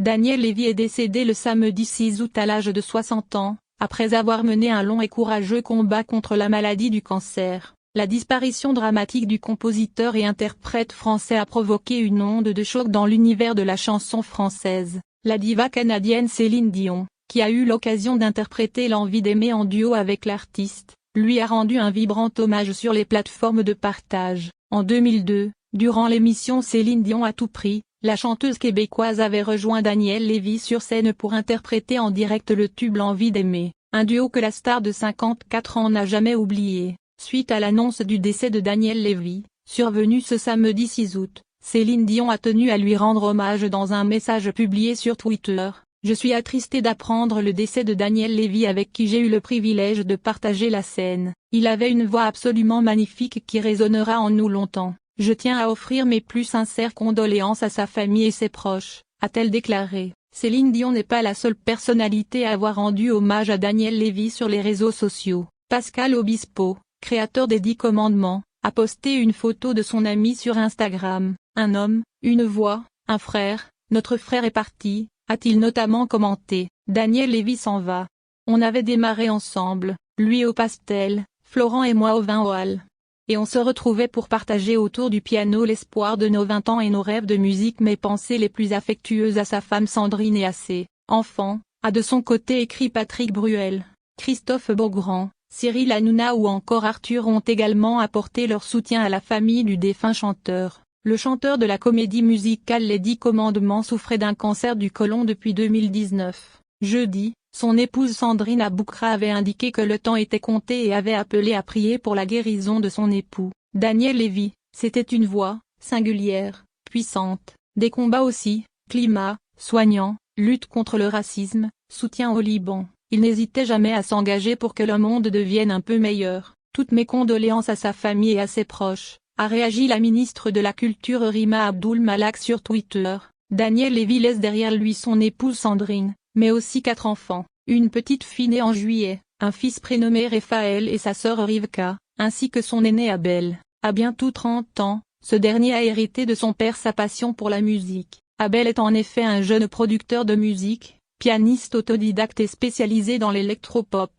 Daniel Lévy est décédé le samedi 6 août à l'âge de 60 ans, après avoir mené un long et courageux combat contre la maladie du cancer. La disparition dramatique du compositeur et interprète français a provoqué une onde de choc dans l'univers de la chanson française. La diva canadienne Céline Dion, qui a eu l'occasion d'interpréter L'envie d'aimer en duo avec l'artiste, lui a rendu un vibrant hommage sur les plateformes de partage. En 2002, durant l'émission Céline Dion à tout prix, la chanteuse québécoise avait rejoint Daniel Lévy sur scène pour interpréter en direct le tube L'envie d'aimer, un duo que la star de 54 ans n'a jamais oublié. Suite à l'annonce du décès de Daniel Lévy, survenu ce samedi 6 août, Céline Dion a tenu à lui rendre hommage dans un message publié sur Twitter. « Je suis attristée d'apprendre le décès de Daniel Lévy avec qui j'ai eu le privilège de partager la scène. Il avait une voix absolument magnifique qui résonnera en nous longtemps. Je tiens à offrir mes plus sincères condoléances à sa famille et ses proches », a-t-elle déclaré. Céline Dion n'est pas la seule personnalité à avoir rendu hommage à Daniel Lévy sur les réseaux sociaux. Pascal Obispo, créateur des 10 commandements, a posté une photo de son ami sur Instagram. « Un homme, une voix, un frère, notre frère est parti », a-t-il notamment commenté. Daniel Lévy s'en va. On avait démarré ensemble, lui au pastel, Florent et moi au vin Oal. Et on se retrouvait pour partager autour du piano l'espoir de nos 20 ans et nos rêves de musique, mes pensées les plus affectueuses à sa femme Sandrine et à ses enfants, a de son côté écrit Patrick Bruel. Christophe Beaugrand, Cyril Hanouna ou encore Arthur ont également apporté leur soutien à la famille du défunt chanteur. Le chanteur de la comédie musicale Les 10 commandements souffrait d'un cancer du côlon depuis 2019. Jeudi, son épouse Sandrine Aboukra avait indiqué que le temps était compté et avait appelé à prier pour la guérison de son époux. Daniel Lévy, c'était une voix, singulière, puissante. Des combats aussi, climat, soignant, lutte contre le racisme, soutien au Liban. Il n'hésitait jamais à s'engager pour que le monde devienne un peu meilleur. Toutes mes condoléances à sa famille et à ses proches, a réagi la ministre de la Culture Rima Abdul Malak sur Twitter. Daniel Lévy laisse derrière lui son épouse Sandrine, mais aussi 4 enfants, une petite fille née en juillet, un fils prénommé Raphaël et sa sœur Rivka, ainsi que son aîné Abel. À bientôt 30 ans, ce dernier a hérité de son père sa passion pour la musique. Abel est en effet un jeune producteur de musique, pianiste autodidacte et spécialisé dans l'électropop.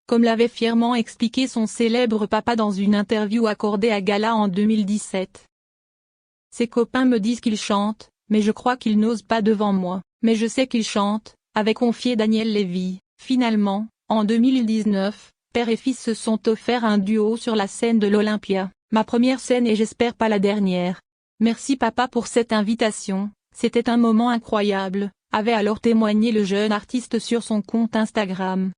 Comme l'avait fièrement expliqué son célèbre papa dans une interview accordée à Gala en 2017. Ses copains me disent qu'il chante, mais je crois qu'il n'ose pas devant moi, mais je sais qu'il chante, avait confié Daniel Lévy. Finalement, en 2019, père et fils se sont offerts un duo sur la scène de l'Olympia, ma première scène et j'espère pas la dernière. Merci papa pour cette invitation, c'était un moment incroyable, avait alors témoigné le jeune artiste sur son compte Instagram.